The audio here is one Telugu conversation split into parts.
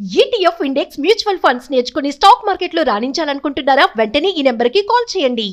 ETF ఇండెక్స్ మ్యూచువల్ ఫండ్స్ నేర్చుకుని స్టాక్ మార్కెట్లో రాణించాలనుకుంటున్నారా? వెంటనే ఈ నెంబర్కి కాల్ చేయండి.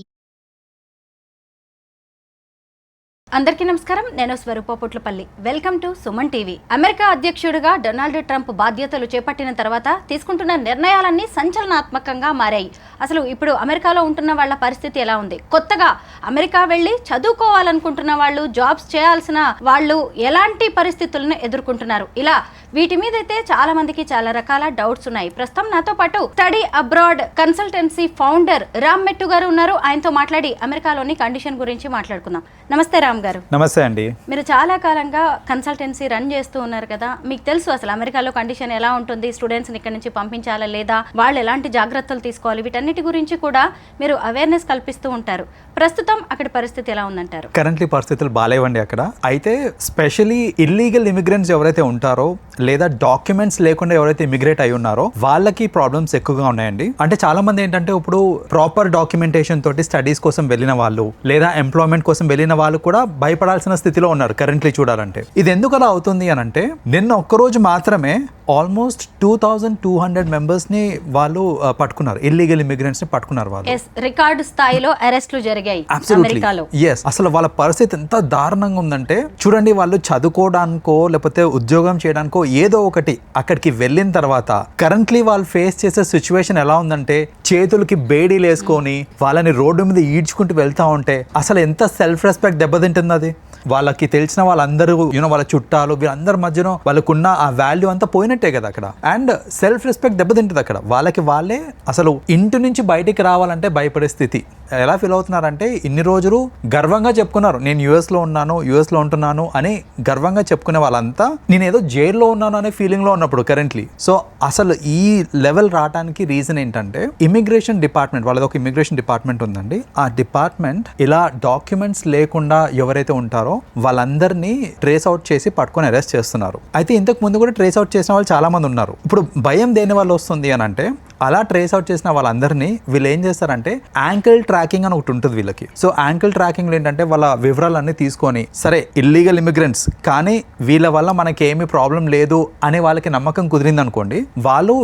అందరికీ నమస్కారం. నేను Swaroopa Potlapalli. Welcome to Suman TV. America అధ్యక్షుడిగా డొనాల్డ్ ట్రంప్ బాధ్యతలు చేపట్టిన తర్వాత తీసుకుంటున్న నిర్ణయాలన్నీ సంచలనాత్మకంగా మారాయి. అసలు ఇప్పుడు అమెరికాలో ఉంటున్న వాళ్ళ పరిస్థితి ఎలా ఉంది? కొత్తగా అమెరికా వెళ్ళి చదువుకోవాలనుకుంటున్న వాళ్ళు, జాబ్స్ చేయాల్సిన వాళ్ళు ఎలాంటి పరిస్థితులను ఎదుర్కొంటున్నారు? ఇలా వీటి మీద అయితే చాలా మందికి చాలా రకాల డౌట్స్ ఉన్నాయి. ప్రస్తుతం నాతో పాటు study abroad consultancy founder Ram మెట్టు గారు ఉన్నారు. ఆయనతో మాట్లాడి అమెరికాలోని కండిషన్ గురించి మాట్లాడుకుందాం. నమస్తే రామ్ గారు. నమస్తే అండి. మీరు చాలా కాలంగా కన్సల్టెన్సీ రన్ చేస్తూ ఉన్నారు కదా, మీకు తెలుసు అసలు అమెరికాలో కండిషన్ ఎలా ఉంటుంది, స్టూడెంట్స్ని ఇక్కడ నుంచి పంపించాలా లేదా, వాళ్ళు ఎలాంటి జాగ్రత్తలు తీసుకోవాలి, వీటన్నిటి గురించి కూడా మీరు అవేర్నెస్ కల్పిస్తూ ఉంటారు. ప్రస్తుతం అక్కడ పరిస్థితి ఎలా ఉందంటారు? కరెంట్లీ పరిస్థితులు బాగాలేవండి అక్కడ. అయితే స్పెషలీ ఇల్లీగల్ ఇమిగ్రెంట్స్ ఎవరైతే ఉంటారో లేదా డాక్యుమెంట్స్ లేకుండా ఎవరైతే ఇమిగ్రేట్ అయి ఉన్నారో వాళ్ళకి ప్రాబ్లమ్స్ ఎక్కువగా ఉన్నాయండి. అంటే చాలా మంది ఏంటంటే ఇప్పుడు ప్రాపర్ డాక్యుమెంటేషన్ తోటి స్టడీస్ కోసం వెళ్ళిన వాళ్ళు లేదా ఎంప్లాయ్మెంట్ కోసం వెళ్ళిన వాళ్ళు కూడా భయపడాల్సిన స్థితిలో ఉన్నారు కరెంట్లీ చూడాలంటే. ఇది ఎందుకు అలా అవుతుంది అని అంటే, నిన్న ఒక్కరోజు మాత్రమే ఆల్మోస్ట్ 2200 మెంబర్స్ ని వాళ్ళు పట్టుకున్నారు, ఇల్లీగల్ ఇమిగ్రెంట్స్ ని పట్టుకున్నారు వాళ్ళు. రికార్డు స్థాయిలో అరెస్టులు జరిగాయి అమెరికాలో. ఎస్, అసలు వాళ్ళ పరిస్థితి ఎంత దారుణంగా ఉందంటే చూడండి, వాళ్ళు చదువుకోవడానికో లేకపోతే ఉద్యోగం చేయడానికో ఏదో ఒకటి అక్కడికి వెళ్ళిన తర్వాత కరెంట్లీ వాళ్ళు ఫేస్ చేసే సిచ్యువేషన్ ఎలా ఉందంటే, చేతులకి బేడీలు వేసుకొని వాళ్ళని రోడ్డు మీద ఈడ్చుకుంటూ వెళ్తా ఉంటే అసలు ఎంత సెల్ఫ్ రెస్పెక్ట్ దెబ్బతింటుంది అది. వాళ్ళకి తెలిసిన వాళ్ళందరూ వాళ్ళ చుట్టాలు వీళ్ళందరి మధ్యన వాళ్ళకున్న ఆ వాల్యూ అంతా పోయినట్టే కదా అక్కడ. అండ్ సెల్ఫ్ రెస్పెక్ట్ దెబ్బతింటుంది అక్కడ. వాళ్ళకి వాళ్ళే అసలు ఇంటి నుంచి బయటికి రావాలంటే భయపడే స్థితి. ఎలా ఫీల్ అవుతున్నారంటే, ఇన్ని రోజులు గర్వంగా చెప్పుకున్నారు నేను యుఎస్లో ఉన్నాను, యుఎస్లో ఉంటున్నాను అని గర్వంగా చెప్పుకునే వాళ్ళంతా నేను ఏదో జైల్లో ఉన్నాను అనే ఫీలింగ్లో ఉన్నప్పుడు కరెంట్లీ. సో అసలు ఈ లెవెల్ రావడానికి రీజన్ ఏంటంటే, ఇమిగ్రేషన్ డిపార్ట్మెంట్, వాళ్ళది ఒక ఇమిగ్రేషన్ డిపార్ట్మెంట్ ఉందండి. ఆ డిపార్ట్మెంట్ ఇలా డాక్యుమెంట్స్ లేకుండా ఎవరైతే ఉంటారో వాళ్ళందరినీ ట్రేస్ అవుట్ చేసి పట్టుకొని అరెస్ట్ చేస్తున్నారు. అయితే ఇంతకు ముందు కూడా ట్రేస్ అవుట్ చేసిన వాళ్ళు చాలా మంది ఉన్నారు. ఇప్పుడు భయం దేని వల్ల వస్తుంది అని అంటే, అలా ట్రేస్ అవుట్ చేసిన వాళ్ళందరినీ వీళ్ళు ఏం చేస్తారంటే యాంకిల్ ట్రాకింగ్ అని ఒకటి ఉంటుంది వీళ్ళకి. సో యాంకిల్ ట్రాకింగ్ ఏంటంటే వాళ్ళ వివరాలన్నీ తీసుకొని, సరే ఇల్లీగల్ ఇమిగ్రెంట్స్ కానీ వీళ్ళ వల్ల మనకి ఏమీ ప్రాబ్లం లేదు అని వాళ్ళకి నమ్మకం కుదిరింది అనుకోండి, వాళ్ళు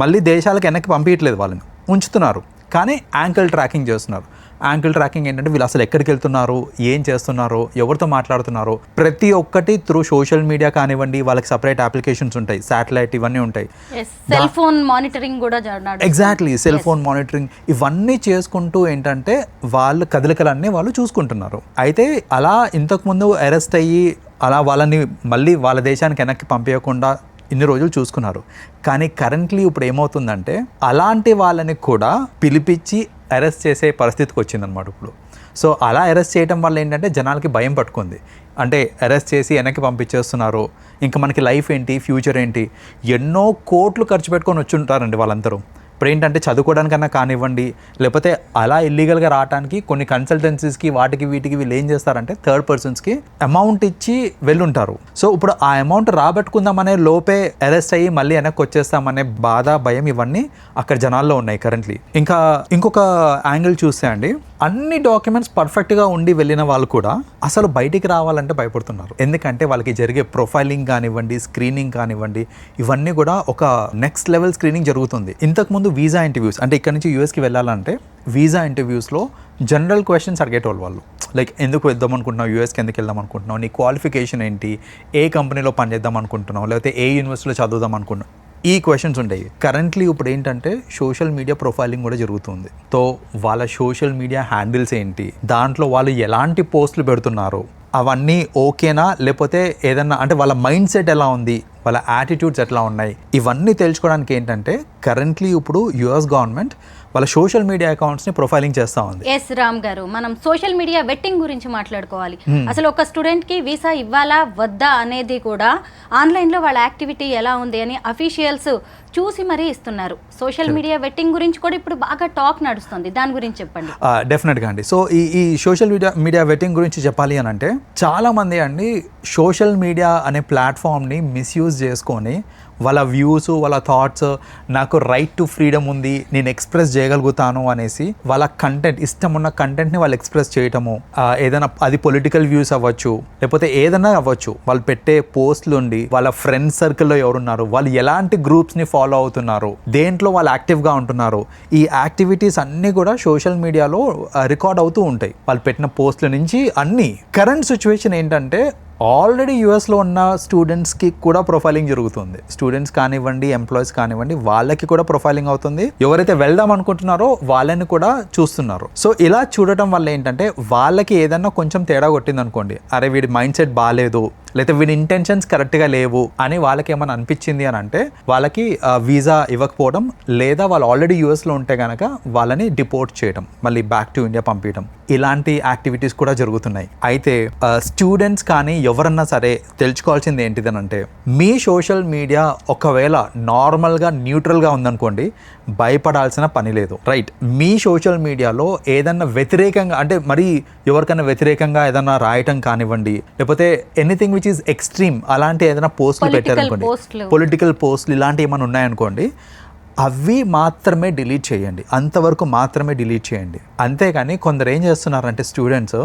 మళ్ళీ దేశాలకు వెనక్కి పంపించట్లేదు, వాళ్ళని ఉంచుతున్నారు, కానీ యాంకిల్ ట్రాకింగ్ చేస్తున్నారు. యాంకిల్ ట్రాకింగ్ ఏంటంటే వీళ్ళు అసలు ఎక్కడికి వెళ్తున్నారు, ఏం చేస్తున్నారు, ఎవరితో మాట్లాడుతున్నారు, ప్రతి ఒక్కటి త్రూ సోషల్ మీడియా కానివ్వండి, వాళ్ళకి సపరేట్ అప్లికేషన్స్ ఉంటాయి, శాటిలైట్ ఇవన్నీ ఉంటాయి, సెల్ ఫోన్ మానిటరింగ్ కూడా. ఎగ్జాక్ట్లీ, సెల్ ఫోన్ మానిటరింగ్ ఇవన్నీ చేసుకుంటూ ఏంటంటే వాళ్ళ కదలికలన్నీ వాళ్ళు చూసుకుంటున్నారు. అయితే అలా ఇంతకుముందు అరెస్ట్ అయ్యి అలా వాళ్ళని మళ్ళీ వాళ్ళ దేశానికి వెనక్కి పంపించకుండా ఇన్ని రోజులు చూసుకున్నారు. కానీ కరెంట్లీ ఇప్పుడు ఏమవుతుందంటే, అలాంటి వాళ్ళని కూడా పిలిపించి అరెస్ట్ చేసే పరిస్థితికి వచ్చిందనమాట ఇప్పుడు. సో అలా అరెస్ట్ చేయడం వల్ల ఏంటంటే జనాలకి భయం పట్టుకుంది. అంటే అరెస్ట్ చేసి వెనక్కి పంపించేస్తున్నారు, ఇంకా మనకి లైఫ్ ఏంటి, ఫ్యూచర్ ఏంటి, ఎన్నో కోట్లు ఖర్చు పెట్టుకొని వచ్చి ఉంటారండి వాళ్ళందరూ. ఇప్పుడు ఏంటంటే చదువుకోవడానికన్నా కానివ్వండి, లేకపోతే అలా ఇల్లీగల్గా రావడానికి కొన్ని కన్సల్టెన్సీస్కి వాటికి వీటికి వీళ్ళు ఏం చేస్తారంటే థర్డ్ పర్సన్స్కి అమౌంట్ ఇచ్చి వెళ్ళుంటారు. సో ఇప్పుడు ఆ అమౌంట్ రాబట్టుకుందామనే లోపే అరెస్ట్ అయ్యి మళ్ళీ వెనక్కి వచ్చేస్తామనే బాధ, భయం ఇవన్నీ అక్కడ జనాల్లో ఉన్నాయి కరెంట్లీ. ఇంకా ఇంకొక యాంగిల్ చూస్తే అండి, అన్ని డాక్యుమెంట్స్ పర్ఫెక్ట్గా ఉండి వెళ్ళిన వాళ్ళు కూడా అసలు బయటికి రావాలంటే భయపడుతున్నారు. ఎందుకంటే వాళ్ళకి జరిగే ప్రొఫైలింగ్ కానివ్వండి, స్క్రీనింగ్ కానివ్వండి, ఇవన్నీ కూడా ఒక నెక్స్ట్ లెవెల్ స్క్రీనింగ్ జరుగుతుంది. ఇంతకుముందు వీసా ఇంటర్వ్యూస్, అంటే ఇక్కడ నుంచి యూఎస్కి వెళ్ళాలంటే వీసా ఇంటర్వ్యూస్లో జనరల్ క్వశ్చన్స్ అడిగేటోళ్ళు వాళ్ళు. లైక్ ఎందుకు వెళ్దాం అనుకుంటున్నావు, యూఎస్కి ఎందుకు వెళ్దాం అనుకుంటున్నావు, నీ క్వాలిఫికేషన్ ఏంటి, ఏ కంపెనీలో పనిచేద్దాం అనుకుంటున్నావు, లేకపోతే ఏ యూనివర్సిటీలో చదువుదాం అనుకుంటున్నావు, ఈ క్వశ్చన్స్ ఉంటాయి. కరెంట్లీ ఇప్పుడు ఏంటంటే సోషల్ మీడియా ప్రొఫైలింగ్ కూడా జరుగుతుంది. సో వాళ్ళ సోషల్ మీడియా హ్యాండిల్స్ ఏంటి, దాంట్లో వాళ్ళు ఎలాంటి పోస్టులు పెడుతున్నారు, అవన్నీ ఓకేనా, లేకపోతే ఏదన్నా అంటే వాళ్ళ మైండ్ సెట్ ఎలా ఉంది, వాళ్ళ యాటిట్యూడ్స్ ఎట్లా ఉన్నాయి, ఇవన్నీ తెలుసుకోవడానికి ఏంటంటే కరెంట్లీ ఇప్పుడు యుఎస్ గవర్నమెంట్ వాళ్ళ సోషల్ మీడియా అకౌంట్స్ని ప్రొఫైలింగ్ చేస్తూ ఉంది. ఎస్ రామ్ గారు, మనం సోషల్ మీడియా వెట్టింగ్ గురించి మాట్లాడుకోవాలి. అసలు ఒక స్టూడెంట్కి వీసా ఇవ్వాలా వద్దా అనేది కూడా ఆన్లైన్లో వాళ్ళ యాక్టివిటీ ఎలా ఉంది అని అఫీషియల్స్ చూసి మరీ ఇస్తున్నారు. సోషల్ మీడియా వెట్టింగ్ గురించి కూడా ఇప్పుడు బాగా టాక్ నడుస్తుంది, దాని గురించి చెప్పండి. డెఫినెట్గా అండి. సో ఈ సోషల్ మీడియా వెట్టింగ్ గురించి చెప్పాలి అని అంటే, చాలామంది అండి సోషల్ మీడియా అనే ప్లాట్ఫామ్ని మిస్యూజ్ చేసుకొని వాళ్ళ వ్యూస్, వాళ్ళ థాట్స్, నాకు రైట్ టు ఫ్రీడమ్ ఉంది, నేను ఎక్స్ప్రెస్ చేయగలుగుతాను అనేసి వాళ్ళ కంటెంట్, ఇష్టం ఉన్న కంటెంట్ని వాళ్ళు ఎక్స్ప్రెస్ చేయటము, ఏదైనా అది పొలిటికల్ వ్యూస్ అవ్వచ్చు, లేకపోతే ఏదైనా అవ్వచ్చు, వాళ్ళు పెట్టే పోస్టులు ఉండి వాళ్ళ ఫ్రెండ్ సర్కిల్లో ఎవరున్నారు, వాళ్ళు ఎలాంటి గ్రూప్స్ని ఫాలో అవుతున్నారు, దేంట్లో వాళ్ళు యాక్టివ్గా ఉంటున్నారు, ఈ యాక్టివిటీస్ అన్నీ కూడా సోషల్ మీడియాలో రికార్డ్ అవుతూ ఉంటాయి. వాళ్ళు పెట్టిన పోస్టుల నుంచి అన్నీ. కరెంట్ సిచ్యువేషన్ ఏంటంటే ఆల్రెడీ యూఎస్లో ఉన్న స్టూడెంట్స్కి కూడా ప్రొఫైలింగ్ జరుగుతుంది. స్టూడెంట్స్ కానివ్వండి, ఎంప్లాయీస్ కానివ్వండి, వాళ్ళకి కూడా ప్రొఫైలింగ్ అవుతుంది. ఎవరైతే వెళ్దాం అనుకుంటున్నారో వాళ్ళని కూడా చూస్తున్నారు. సో ఇలా చూడటం వల్ల ఏంటంటే వాళ్ళకి ఏదన్నా కొంచెం తేడా కొట్టింది అనుకోండి, అరే వీడి మైండ్ సెట్ బాగాలేదు, లేకపోతే వీడి ఇంటెన్షన్స్ కరెక్ట్గా లేవు అని వాళ్ళకి ఏమైనా అనిపించింది అని అంటే వాళ్ళకి వీసా ఇవ్వకపోవడం, లేదా వాళ్ళు ఆల్రెడీ యూఎస్లో ఉంటే కనుక వాళ్ళని డిపోర్ట్ చేయడం, మళ్ళీ బ్యాక్ టు ఇండియా పంపించడం, ఇలాంటి యాక్టివిటీస్ కూడా జరుగుతున్నాయి. అయితే స్టూడెంట్స్ కానీ ఎవరన్నా సరే తెలుసుకోవాల్సింది ఏంటిదనంటే, మీ సోషల్ మీడియా ఒకవేళ నార్మల్గా న్యూట్రల్గా ఉందనుకోండి, భయపడాల్సిన పని లేదు. రైట్, మీ సోషల్ మీడియాలో ఏదన్నా వ్యతిరేకంగా, అంటే మరి ఎవరికైనా వ్యతిరేకంగా ఏదన్నా రాయటం కానివ్వండి, లేకపోతే ఎనీథింగ్ విచ్ ఈజ్ ఎక్స్ట్రీమ్, అలాంటి ఏదైనా పోస్టులు పెట్టారనుకోండి, పొలిటికల్ పోస్టులు ఇలాంటివి ఏమైనా ఉన్నాయనుకోండి, అవి మాత్రమే డిలీట్ చేయండి. అంతవరకు మాత్రమే డిలీట్ చేయండి. అంతేగాని కొందరు ఏం చేస్తున్నారంటే స్టూడెంట్స్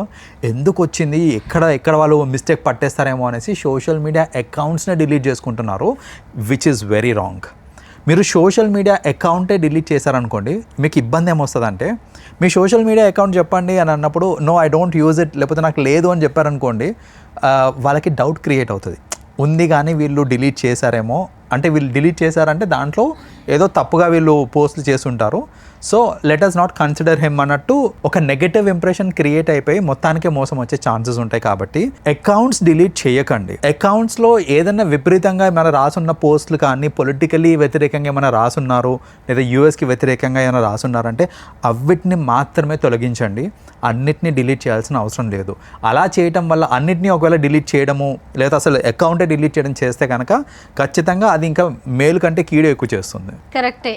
ఎందుకు వచ్చింది, ఎక్కడ వాళ్ళు మిస్టేక్ పట్టేస్తారేమో అనేసి సోషల్ మీడియా అకౌంట్స్ని డిలీట్ చేసుకుంటున్నారు, విచ్ ఈజ్ వెరీ రాంగ్. మీరు సోషల్ మీడియా అకౌంటే డిలీట్ చేశారనుకోండి, మీకు ఇబ్బంది ఏమొస్తుందంటే, మీ సోషల్ మీడియా అకౌంట్ చెప్పండి అని అన్నప్పుడు no I don't use it, లేకపోతే నాకు లేదు అని చెప్పారనుకోండి, వాళ్ళకి డౌట్ క్రియేట్ అవుతుంది. ఉంది కానీ వీళ్ళు డిలీట్ చేశారేమో, అంటే వీళ్ళు డిలీట్ చేశారంటే దాంట్లో ఏదో తప్పుగా వీళ్ళు పోస్టులు చేస్తుంటారు. So let us not consider him అన్నట్టు ఒక నెగటివ్ ఇంప్రెషన్ క్రియేట్ అయిపోయి మొత్తానికే మోసం వచ్చే ఛాన్సెస్ ఉంటాయి. కాబట్టి అకౌంట్స్ డిలీట్ చేయకండి. అకౌంట్స్లో ఏదైనా విపరీతంగా ఏమైనా రాసున్న పోస్టులు కానీ, పొలిటికలీ వ్యతిరేకంగా ఏమైనా రాసున్నారు, లేదా యూఎస్కి వ్యతిరేకంగా ఏమైనా రాసున్నారంటే అవిటిని మాత్రమే తొలగించండి. అన్నిటినీ డిలీట్ చేయాల్సిన అవసరం లేదు. అలా చేయటం వల్ల అన్నిటినీ ఒకవేళ డిలీట్ చేయడము, లేదా అసలు అకౌంటే డిలీట్ చేయడం చేస్తే కనుక ఖచ్చితంగా అది ఇంకా మేలు కంటే కీడు ఎక్కువ చేస్తుంది. కరెక్టే.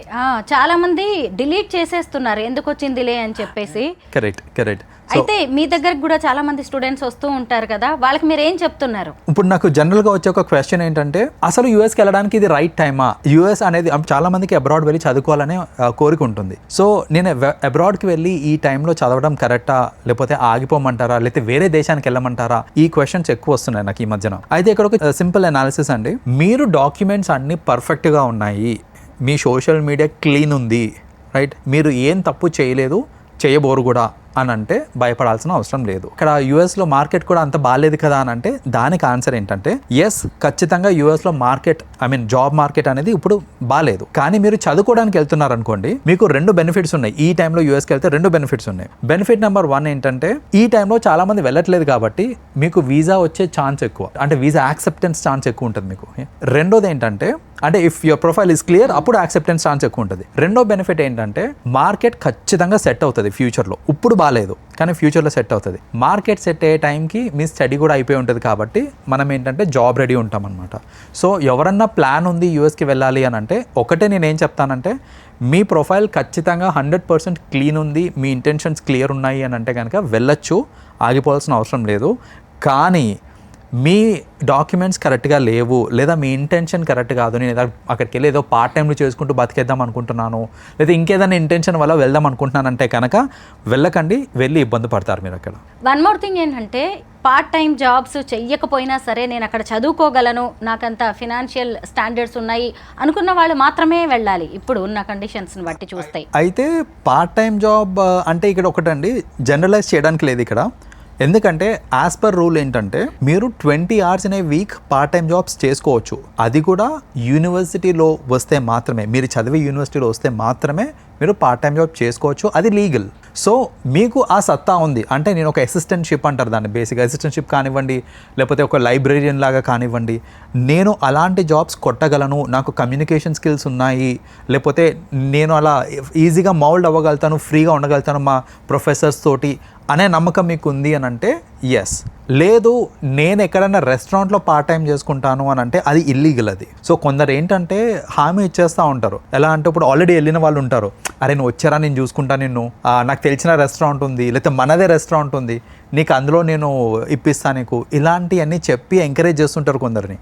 చాలా మంది డిలీట్ చేసేస్తున్నారు ఎందుకు వచ్చిందిలే అని చెప్పేసి. కరెక్ట్. అయితే మీ దగ్గరకు కూడా చాలా మంది స్టూడెంట్స్ వస్తూ ఉంటారు కదా, వాళ్ళకి మీరు ఏం చెప్తున్నారు? ఇప్పుడు నాకు జనరల్గా వచ్చే ఒక క్వశ్చన్ ఏంటంటే, అసలు యూఎస్కి వెళ్ళడానికి ఇది రైట్ టైమా? యూఎస్ అనేది చాలా మందికి అబ్రాడ్ వెళ్ళి చదువుకోవాలనే కోరిక ఉంటుంది. సో నేను అబ్రాడ్కి వెళ్ళి ఈ టైంలో చదవడం కరెక్టా, లేకపోతే ఆగిపోమంటారా, లేకపోతే వేరే దేశానికి వెళ్ళమంటారా, ఈ క్వశ్చన్స్ ఎక్కువ వస్తున్నాయి నాకు ఈ మధ్యన. అయితే ఇక్కడ ఒక సింపుల్ అనాలిసిస్ అండి. మీరు డాక్యుమెంట్స్ అన్నీ పర్ఫెక్ట్గా ఉన్నాయి, మీ సోషల్ మీడియా క్లీన్ ఉంది, రైట్, మీరు ఏం తప్పు చేయలేదు, చేయబోరు కూడా అని అంటే భయపడాల్సిన అవసరం లేదు. ఇక్కడ యూఎస్లో మార్కెట్ కూడా అంత బాగాలేదు కదా అని అంటే దానికి ఆన్సర్ ఏంటంటే, ఎస్, ఖచ్చితంగా యూఎస్లో మార్కెట్, జాబ్ మార్కెట్ అనేది ఇప్పుడు బాగాలేదు. కానీ మీరు చదువుకోవడానికి వెళ్తున్నారు అనుకోండి, మీకు 2 బెనిఫిట్స్ ఉన్నాయి. ఈ టైంలో యూఎస్కి వెళ్తే 2 బెనిఫిట్స్ ఉన్నాయి. బెనిఫిట్ నెంబర్ 1 ఏంటంటే, ఈ టైంలో చాలా మంది వెళ్ళట్లేదు కాబట్టి మీకు వీసా వచ్చే ఛాన్స్ ఎక్కువ, అంటే వీసా యాక్సెప్టెన్స్ ఛాన్స్ ఎక్కువ ఉంటుంది మీకు. రెండోది ఏంటంటే, అంటే if your profile is clear, అప్పుడు యాక్సెప్టెన్స్ ఛాన్స్ ఎక్కువ ఉంటుంది. రెండో బెనిఫిట్ ఏంటంటే, మార్కెట్ ఖచ్చితంగా సెట్ అవుతుంది ఫ్యూచర్లో. ఇప్పుడు బాగాలేదు కానీ ఫ్యూచర్లో సెట్ అవుతుంది. మార్కెట్ సెట్ అయ్యే టైంకి మీ స్టడీ కూడా అయిపోయి ఉంటుంది కాబట్టి మనం ఏంటంటే జాబ్ రెడీ ఉంటాం అనమాట. సో ఎవరన్నా ప్లాన్ ఉంది యూఎస్కి వెళ్ళాలి అని అంటే, ఒకటే నేనేం చెప్తానంటే, మీ ప్రొఫైల్ ఖచ్చితంగా 100% క్లీన్ ఉంది, మీ ఇంటెన్షన్స్ క్లియర్ ఉన్నాయి అని అంటే కనుక వెళ్ళొచ్చు, ఆగిపోవాల్సిన అవసరం లేదు. కానీ మీ డాక్యుమెంట్స్ కరెక్ట్గా లేవు, లేదా మీ ఇంటెన్షన్ కరెక్ట్ కాదు, నేను అక్కడికి వెళ్ళి ఏదో పార్ట్ టైంలో చేసుకుంటూ బతికేద్దాం అనుకుంటున్నాను, లేదా ఇంకేదైనా ఇంటెన్షన్ వల్ల వెళ్దాం అనుకుంటున్నానంటే కనుక వెళ్ళకండి, వెళ్ళి ఇబ్బంది పడతారు మీరు అక్కడ. వన్ మోర్ థింగ్ ఏంటంటే, పార్ట్ టైం జాబ్స్ చెయ్యకపోయినా సరే నేను అక్కడ చదువుకోగలను, నాకంత ఫినాన్షియల్ స్టాండర్డ్స్ ఉన్నాయి అనుకున్న వాళ్ళు మాత్రమే వెళ్ళాలి ఇప్పుడు ఉన్న కండిషన్స్ని బట్టి చూస్తే. అయితే పార్ట్ టైం జాబ్ అంటే ఇక్కడ ఒకటండి, జనరలైజ్ చేయడానికి లేదు ఇక్కడ. ఎందుకంటే యాజ్ పర్ రూల్ ఏంటంటే, మీరు 20 hours in a week part time jobs చేసుకోవచ్చు. అది కూడా యూనివర్సిటీలో వస్తే మాత్రమే, మీరు చదివే యూనివర్సిటీలో వస్తే మాత్రమే మీరు పార్ట్ టైం జాబ్ చేసుకోవచ్చు. అది లీగల్. సో మీకు ఆ సత్తా ఉంది అంటే, నేను ఒక అసిస్టెంట్షిప్ అంటారు దాన్ని, బేసిక్ అసిస్టెంట్షిప్ కానివ్వండి, లేకపోతే ఒక లైబ్రేరియన్ లాగా కానివ్వండి, నేను అలాంటి జాబ్స్ కొట్టగలను, నాకు కమ్యూనికేషన్ స్కిల్స్ ఉన్నాయి, లేకపోతే నేను అలా ఈజీగా మౌల్డ్ అవ్వగలుగుతాను, ఫ్రీగా ఉండగలుగుతాను మా ప్రొఫెసర్స్ తోటి అనే నమ్మకం మీకు ఉంది అని అంటే ఎస్. లేదు, నేను ఎక్కడైనా రెస్టారెంట్లో పార్ట్ టైం చేసుకుంటాను అని అంటే అది ఇల్లీగల్. అది సో కొందరు ఏంటంటే హామీ ఇచ్చేస్తూ ఉంటారు. ఎలా అంటే, ఇప్పుడు ఆల్రెడీ వెళ్ళిన వాళ్ళు ఉంటారు, అరే నువ్వు వచ్చారా నేను చూసుకుంటా, నిన్ను నాకు తెలిసిన రెస్టారెంట్ ఉంది, లేకపోతే మనదే రెస్టారెంట్ ఉంది, నీకు అందులో నేను ఇప్పిస్తాను నీకు, ఇలాంటివన్నీ చెప్పి ఎంకరేజ్ చేస్తుంటారు కొందరిని.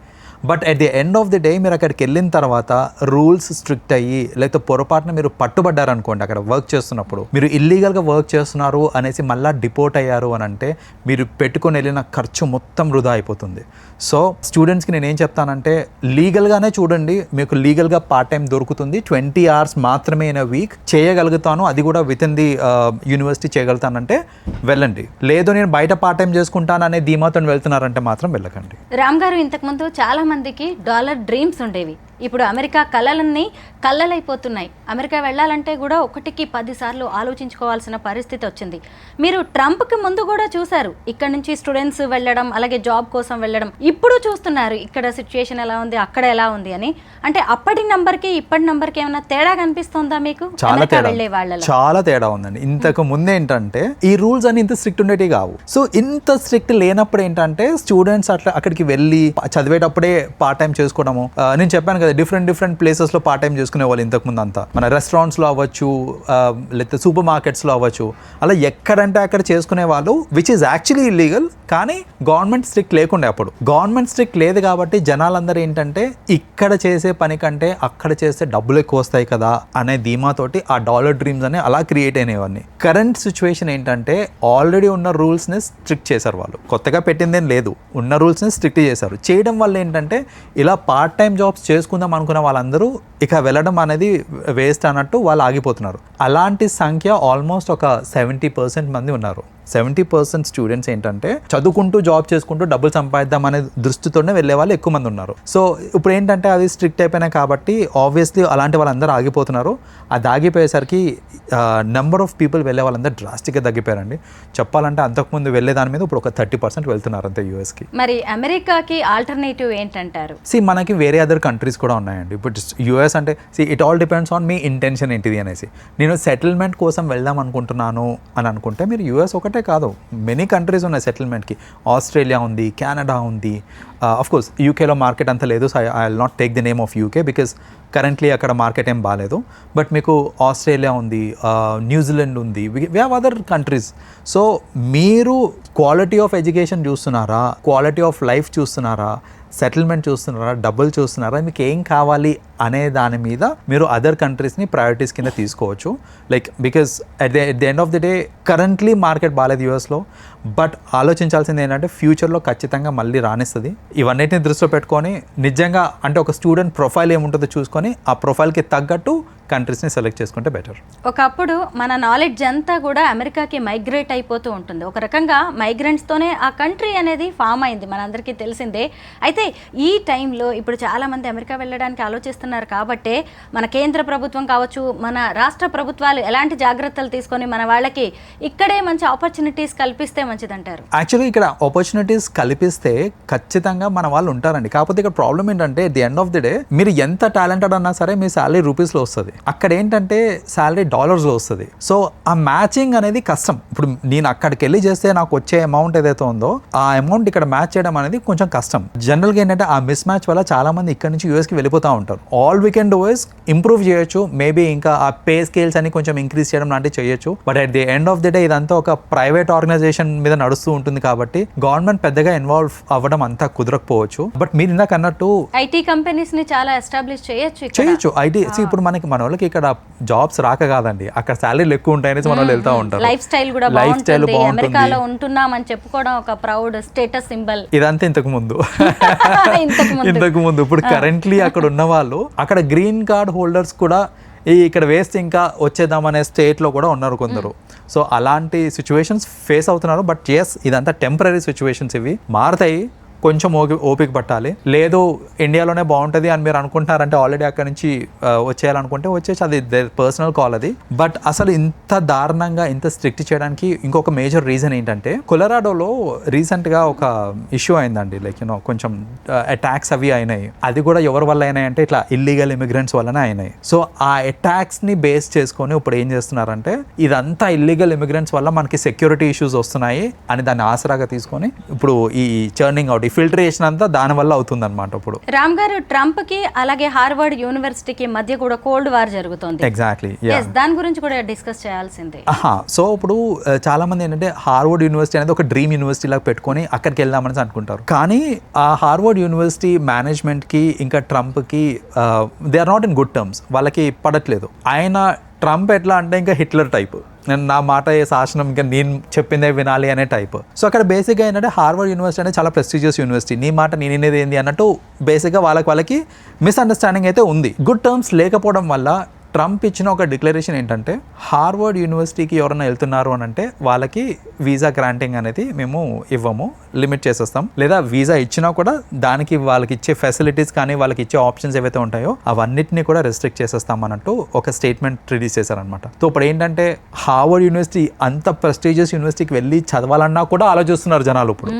But at the end of the day మీరు అక్కడికి వెళ్ళిన తర్వాత రూల్స్ స్ట్రిక్ట్ అయ్యి లేకపోతే పొరపాటున మీరు పట్టుబడ్డారనుకోండి అక్కడ వర్క్ చేస్తున్నప్పుడు, మీరు ఇల్లీగల్గా వర్క్ చేస్తున్నారు అనేసి మళ్ళీ డిపోర్ట్ అయ్యారు అని అంటే మీరు పెట్టుకొని వెళ్ళిన ఖర్చు మొత్తం వృధా అయిపోతుంది. సో స్టూడెంట్స్కి నేనేం చెప్తానంటే లీగల్గానే చూడండి, మీకు లీగల్గా పార్ట్ టైం దొరుకుతుంది, 20 hours మాత్రమే ఇన్ అ వీక్ చేయగలుగుతాను, అది కూడా విత్ ఇన్ ది యూనివర్సిటీ చేయగలుగుతానంటే వెళ్ళండి. లేదు నేను బయట పార్ట్ టైం చేసుకుంటాను అనే ధీమాతో వెళ్తున్నారంటే మాత్రం వెళ్ళకండి. రామ్ గారు, ఇంతకుముందు చాలా మందికి డాలర్ డ్రీమ్స్ ఉండేవి. ఇప్పుడు అమెరికా కళలన్నీ కళ్ళలైపోతున్నాయి. అమెరికా వెళ్ళాలంటే కూడా 1కి 10 సార్లు ఆలోచించుకోవాల్సిన పరిస్థితి వచ్చింది. మీరు ట్రంప్కి ముందు కూడా చూశారు ఇక్కడ నుంచి స్టూడెంట్స్ వెళ్ళడం, అలాగే జాబ్ కోసం వెళ్ళడం. ఇప్పుడు చూస్తున్నారు ఇక్కడ సిచ్యుయేషన్ ఎలా ఉంది, అక్కడ ఎలా ఉంది అని. అంటే అప్పటి నంబర్కి ఇప్పటి నంబర్కి ఏమైనా తేడా కనిపిస్తుందా మీకు? చాలా తేడా ఉందండి. ఇంతకు ముందు ఏంటంటే ఈ రూల్స్ అని ఇంత స్ట్రిక్ట్ ఉండేవి కావు. సో ఇంత స్ట్రిక్ట్ లేనప్పుడు ఏంటంటే స్టూడెంట్స్ అట్లా అక్కడికి వెళ్ళి చదివేటప్పుడే పార్ట్ టైం చేసుకోవడము. నేను చెప్పాను కదా, డిఫరెంట్ ప్లేసెస్లో పార్ట్ టైం చేసుకునే వాళ్ళు ఇంతకుముందు అంతా. మన రెస్టారెంట్స్లో అవ్వచ్చు, లేకపోతే సూపర్ మార్కెట్స్లో అవ్వచ్చు, అలా ఎక్కడంటే అక్కడ చేసుకునే వాళ్ళు, విచ్ ఈజ్ యాక్చువల్లీ ఇల్లీగల్. కానీ గవర్నమెంట్ స్ట్రిక్ట్ లేకుండే. అప్పుడు గవర్నమెంట్ స్ట్రిక్ట్ లేదు కాబట్టి జనాలందరూ ఏంటంటే ఇక్కడ చేసే పని కంటే అక్కడ చేస్తే డబ్బులు ఎక్కువ వస్తాయి కదా అనే ధీమాతోటి ఆ డాలర్ డ్రీమ్స్ అని అలా క్రియేట్ అయినవన్నీ. కరెంట్ సిచ్యువేషన్ ఏంటంటే ఆల్రెడీ ఉన్న రూల్స్ని స్ట్రిక్ట్ చేశారు వాళ్ళు, కొత్తగా పెట్టిందేం లేదు, ఉన్న రూల్స్ని స్ట్రిక్ట్ చేశారు. చేయడం వల్ల ఏంటంటే ఇలా పార్ట్ టైం జాబ్స్ చేసుకుందాం అనుకున్న వాళ్ళందరూ ఇక వెళ్ళడం అనేది వేస్ట్ అన్నట్టు వాళ్ళు ఆగిపోతున్నారు. అలాంటి సంఖ్య ఆల్మోస్ట్ ఒక 70% మంది ఉన్నారు. 70% స్టూడెంట్స్ ఏంటంటే చదువుకుంటూ జాబ్ చేసుకుంటూ డబ్బులు సంపాదిద్దాం అనే దృష్టితోనే వెళ్ళే వాళ్ళు ఎక్కువ మంది ఉన్నారు. సో ఇప్పుడు ఏంటంటే అది స్ట్రిక్ట్ అయిపోయినాయి కాబట్టి ఆబ్వియస్లీ అలాంటి వాళ్ళందరూ ఆగిపోతున్నారు. అది ఆగిపోయేసరికి నెంబర్ ఆఫ్ పీపుల్ వెళ్ళే వాళ్ళందరూ డ్రాస్టిక్గా తగ్గిపోయారండి. చెప్పాలంటే అంతకుముందు వెళ్ళే దాని మీద ఇప్పుడు ఒక 30% వెళ్తున్నారు అంతే యూఎస్కి. మరి అమెరికాకి ఆల్టర్నేటివ్ ఏంటంటారు? మనకి వేరే అదర్ కంట్రీస్ కూడా ఉన్నాయండి. ఇప్పుడు యూఎస్ అంటే it all depends on me intention ఏంటిది అనేసి. నేను సెటిల్మెంట్ కోసం వెళ్దాం అనుకుంటున్నాను అని అనుకుంటే మీరు యూఎస్ ఒకటే కాదు, మెనీ కంట్రీస్ ఉన్నాయి సెటిల్మెంట్కి. ఆస్ట్రేలియా ఉంది, కెనడా ఉంది, అఫ్కోర్స్ యూకేలో మార్కెట్ అంత లేదు. So I will not take the name of UK because currently అక్కడ మార్కెట్ ఏం బాగాలేదు. బట్ మీకు ఆస్ట్రేలియా ఉంది, న్యూజిలాండ్ ఉంది, we have other countries. So మీరు క్వాలిటీ ఆఫ్ ఎడ్యుకేషన్ చూస్తున్నారా, క్వాలిటీ ఆఫ్ లైఫ్ చూస్తున్నారా, సెటిల్మెంట్ చూస్తున్నారా, డబ్బులు చూస్తున్నారా, మీకు ఏం కావాలి అనే దాని మీద మీరు అదర్ కంట్రీస్ని ప్రయారిటీస్ కింద తీసుకోవచ్చు. Like because at the end of the day currently market బాగాలేదు యూఎస్లో. బట్ ఆలోచించాల్సింది ఏంటంటే ఫ్యూచర్లో ఖచ్చితంగా మళ్ళీ రాణిస్తుంది. ఇవన్నిటిని దృష్టిలో పెట్టుకొని నిజంగా అంటే ఒక స్టూడెంట్ ప్రొఫైల్ ఏముంటుందో చూసుకొని ఆ ప్రొఫైల్కి తగ్గట్టు కంట్రీస్ని సెలెక్ట్ చేసుకుంటే బెటర్. ఒకప్పుడు మన నాలెడ్జ్ అంతా కూడా అమెరికాకి మైగ్రేట్ అయిపోతూ ఉంటుంది. ఒక రకంగా మైగ్రెంట్స్తోనే ఆ కంట్రీ అనేది ఫామ్ అయింది, మనందరికీ తెలిసిందే. అయితే ఈ టైంలో ఇప్పుడు చాలామంది అమెరికా వెళ్ళడానికి ఆలోచిస్తున్నారు కాబట్టే మన కేంద్ర ప్రభుత్వం కావచ్చు, మన రాష్ట్ర ప్రభుత్వాలు ఎలాంటి జాగ్రత్తలు తీసుకొని మన వాళ్ళకి ఇక్కడే మంచి ఆపర్చునిటీస్ కల్పిస్తే మంచిదంటారు? యాక్చువల్లీ ఇక్కడ ఆపర్చునిటీస్ కల్పిస్తే ఖచ్చితంగా మన వాళ్ళు ఉంటారండి. కాకపోతే ఇక్కడ ప్రాబ్లం ఏంటంటే the end of the day మీరు ఎంత టాలెంటెడ్ అన్నా సరే మీ శాలరీ రూపీస్లో వస్తుంది, అక్కడ ఏంటంటే శాలరీ డాలర్స్లో వస్తుంది. సో ఆ మ్యాచింగ్ అనేది కష్టం. ఇప్పుడు నేను అక్కడికి వెళ్ళి చేస్తే నాకు వచ్చే అమౌంట్ ఏదైతే ఉందో ఆ అమౌంట్ ఇక్కడ మ్యాచ్ చేయడం అనేది కొంచెం కష్టం. జనరల్గా ఏంటంటే ఆ మిస్ మ్యాచ్ వల్ల చాలా మంది ఇక్కడ నుంచి యూఎస్కి వెళ్ళిపోతూ ఉంటారు. All we can do is improve చేయొచ్చు, మేబీ ఇంకా ఆ పే స్కేల్స్ అని కొంచెం ఇంక్రీజ్ చేయడం లాంటివి చేయొచ్చు. But at the end of the day ఇదంతా ఒక ప్రైవేట్ ఆర్గనైజేషన్ మీద నడుస్తూ ఉంటుంది కాబట్టి గవర్నమెంట్ పెద్దగా ఇన్వాల్వ్ అవ్వడం అంతా కుదరకపోవచ్చు. బట్ మీరు ఇందాక అన్నట్టు ఐటీ కంపెనీస్ ని చాలా ఎస్టాబ్లిష్ చేయొచ్చు. ఐటీ ఇప్పుడు మనకి మన వాళ్ళకి ఇక్కడ జాబ్స్ రాక కాదండి, అక్కడ శాలరీలు ఎక్కువ ఉంటాయని మన వాళ్ళు వెళ్తూ ఉంటారు. లైఫ్ స్టైల్ కూడా బాగుంటుంది, అమెరికాలో ఉంటున్నామని చెప్పుకోవడం ఒక ప్రౌడ్ స్టేటస్ సింబల్. ఇదంతా ఇంతకు ముందు. ఇప్పుడు కరెంట్లీ అక్కడ ఉన్న వాళ్ళు అక్కడ గ్రీన్ కార్డ్ హోల్డర్స్ కూడా ఇక్కడ వేస్తే ఇంకా వచ్చేద్దామనే స్టేట్లో కూడా ఉన్నారు కొందరు. సో అలాంటి సిచ్యువేషన్స్ ఫేస్ అవుతున్నారు. బట్ ఎస్, ఇదంతా టెంపరీ సిచ్యువేషన్స్, ఇవి మారుతాయి, కొంచెం ఓపిక పట్టాలి. లేదు ఇండియాలోనే బాగుంటుంది అని మీరు అనుకుంటున్నారంటే ఆల్రెడీ అక్కడ నుంచి వచ్చేయాలనుకుంటే వచ్చేసి అది పర్సనల్ కాల్ అది. బట్ అసలు ఇంత దారుణంగా ఇంత స్ట్రిక్ట్ చేయడానికి ఇంకొక మేజర్ రీజన్ ఏంటంటే కొలరాడోలో రీసెంట్గా ఒక ఇష్యూ అయిందండి. లైక్ కొంచెం అటాక్స్ అవి అయినాయి. అది కూడా ఎవరి వల్ల అయినాయి అంటే ఇట్లా ఇల్లీగల్ ఇమిగ్రెంట్స్ వల్లనే అయినాయి. సో ఆ అటాక్స్ని బేస్ చేసుకొని ఇప్పుడు ఏం చేస్తున్నారంటే ఇదంతా ఇల్లీగల్ ఇమిగ్రెంట్స్ వల్ల మనకి సెక్యూరిటీ ఇష్యూస్ వస్తున్నాయి అని దాన్ని ఆసరాగా తీసుకొని ఇప్పుడు ఈ చర్నింగ్ అవుట్, ఫిల్టరేషన్ అంతా దాని వల్ల అవుతుంది అనమాట. ఇప్పుడు రామ్ గారు, ట్రంప్ కి అలాగే హార్వర్డ్ యూనివర్సిటీకి మధ్య కూడా కోల్డ్ వార్ జరుగుతోంది. ఎగ్జాక్ట్లీ, దాని గురించి కూడా డిస్కస్ చేయాల్సిందే. సో ఇప్పుడు చాలా మంది ఏంటంటే హార్వర్డ్ యూనివర్సిటీ అనేది ఒక డ్రీమ్ యూనివర్సిటీ లాగా పెట్టుకొని అక్కడికి వెళ్దామని అనుకుంటారు. కానీ ఆ హార్వర్డ్ యూనివర్సిటీ మేనేజ్మెంట్ కి ఇంకా ట్రంప్ కి they are not in good terms. వాళ్ళకి పడట్లేదు. ఆయన ట్రంప్ ఎట్లా అంటే ఇంకా హిట్లర్ టైప్, నేను నా మాట శాసనం ఇంకా నేను చెప్పిందే వినాలి అనే టైప్. సో అక్కడ బేసిక్గా ఏంటంటే హార్వర్డ్ యూనివర్సిటీ అనేది చాలా ప్రెస్టీజియస్ యూనివర్సిటీ, నీ మాట నేనేది ఏంది అన్నట్టు బేసిక్గా వాళ్ళకి మిస్అండర్స్టాండింగ్ అయితే ఉంది. గుడ్ టర్మ్స్ లేకపోవడం వల్ల ట్రంప్ ఇచ్చిన ఒక డిక్లరేషన్ ఏంటంటే హార్వర్డ్ యూనివర్సిటీకి ఎవరైనా వెళ్తున్నారు అని అంటే వాళ్ళకి వీసా గ్రాంటింగ్ అనేది మేము ఇవ్వము, లిమిట్ చేసేస్తాం. లేదా వీసా ఇచ్చినా కూడా దానికి వాళ్ళకి ఇచ్చే ఫెసిలిటీస్ కానీ వాళ్ళకి ఇచ్చే ఆప్షన్స్ ఏవైతే ఉంటాయో అవన్నిటిని కూడా రెస్ట్రిక్ట్ చేసేస్తాం అన్నట్టు ఒక స్టేట్మెంట్ రిలీజ్ చేశారనమాట. సో ఇప్పుడు ఏంటంటే హార్వర్డ్ యూనివర్సిటీ అంత ప్రెస్టీజియస్ యూనివర్సిటీకి వెళ్ళి చదవాలన్నా కూడా ఆలోచిస్తున్నారు జనాలు ఇప్పుడు.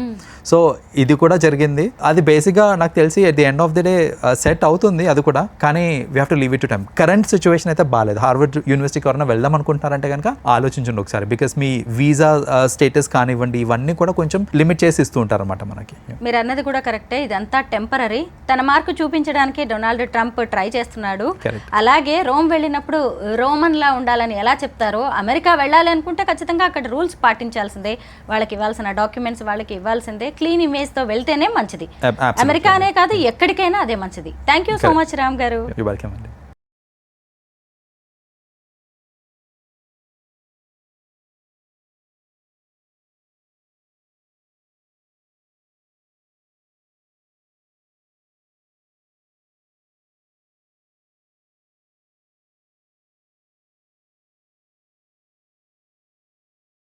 సో ఇది కూడా జరిగింది. అది బేసిక్గా నాకు తెలిసి at the end of the day set అవుతుంది అది కూడా. కానీ we have to leave it to time. Current situation అయితే బాగాలేదు. హార్వర్డ్ యూనివర్సిటీకి ఎవరైనా వెళ్దాం అనుకుంటున్నారంటే కనుక ఆలోచించండి ఒకసారి. బికాస్ మీ వీసా స్టేటస్ కానివ్వండి ఇవన్నీ కూడా కొంచెం లిమిట్ చేసి ఇస్తూ ఉంటారు అనమాట మనకి. మీరు అన్నది కూడా కరెక్టే. ఇదంతా టెంపరరీ. తన మార్కు చూపించడానికి డొనాల్డ్ ట్రంప్ ట్రై చేస్తున్నాడు. అలాగే రోమ్ వెళ్ళినప్పుడు రోమన్ లా ఉండాలని ఎలా చెప్తారో, అమెరికా వెళ్ళాలి అనుకుంటే ఖచ్చితంగా అక్కడ రూల్స్ పాటించాల్సిందే. వాళ్ళకి ఇవ్వాల్సిన డాక్యుమెంట్స్ వాళ్ళకి ఇవ్వాల్సిందే. క్లీన్ ఇమేజ్ తో వెళ్తేనే మంచిది. అమెరికానే కాదు ఎక్కడికైనా అదే మంచిది. Thank you so much Ram గారు. వెల్కమ్ అండి.